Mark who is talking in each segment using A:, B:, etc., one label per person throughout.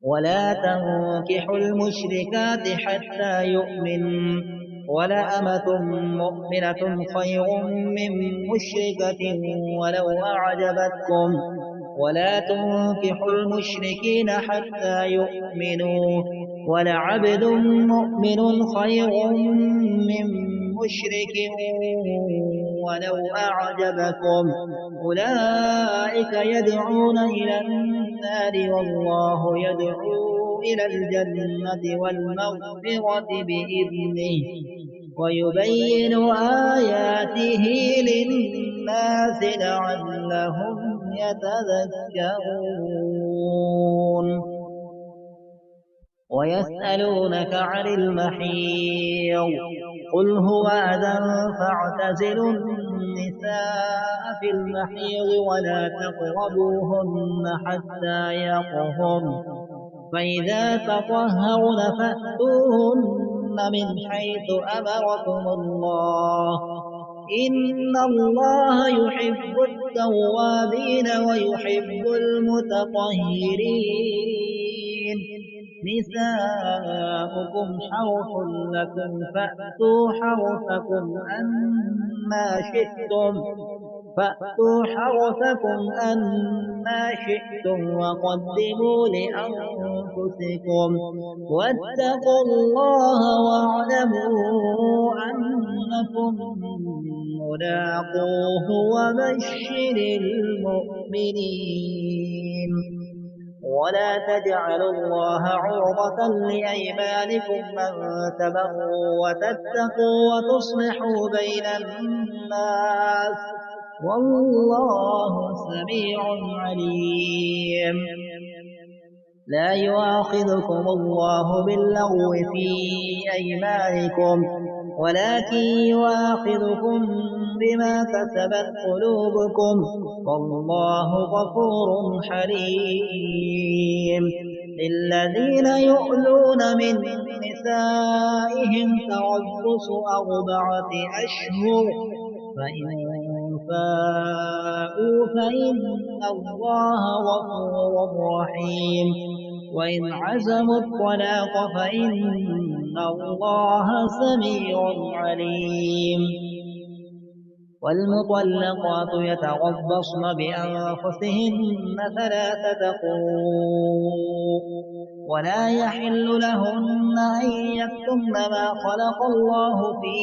A: ولا تنكحوا المشركات حتى يؤمنوا ولأمة مؤمنة خير من مشركة ولو أعجبتكم ولا تنكحوا المشركين حتى يؤمنوا ولعبد مؤمن خير من مشرك ولو أعجبكم أولئك يدعون إلى النار والله يدعو إلى الجنة والمغفرة بإذنه ويبين آياته للناس لعلهم يتذكرون ويسألونك عن المحيض قل هو أذى فاعتزلوا النساء في المحيض ولا تقربوهن حتى يطهرن فإذا تطهرن فأتوهن من حيث أمركم الله إن الله يحب التوابين ويحب المتطهرين نساؤكم حرث لكم فأتوا حرثكم أنا شئتم وقدموا لأنفسكم واتقوا الله واعلموا أنكم ملاقوه وبشر المؤمنين ولا تجعلوا الله عرضة لأيمانكم أن تبروا وتتقوا وتصلحوا بين الناس والله سميع عليم لا يؤاخذكم الله باللغو في أيمانكم ولكن يؤاخذكم بما كسبت قلوبكم والله غفور حليم للذين يؤلون من نسائهم تربص 4 أشهر فإن فاءوا فإن الله غفور رحيم وإن عزموا الطلاق فإن الله سميع عليم والمطلقات يتربصن بأنفسهن 3 قروء ولا يحل لهن أن يكتمن ما خلق الله في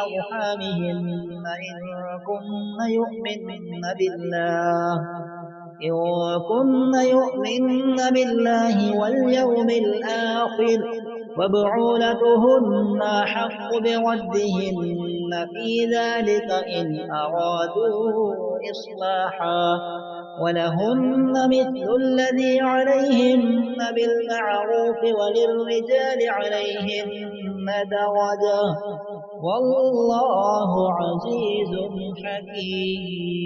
A: أرحامهن إن كن يؤمن بالله واليوم الآخر وبعولتهن أحق بردهن في ذلك إن أرادوا إصلاحا ولهن مثل الذي عليهن بالمعروف وللرجال عليهن درجة والله عزيز حكيم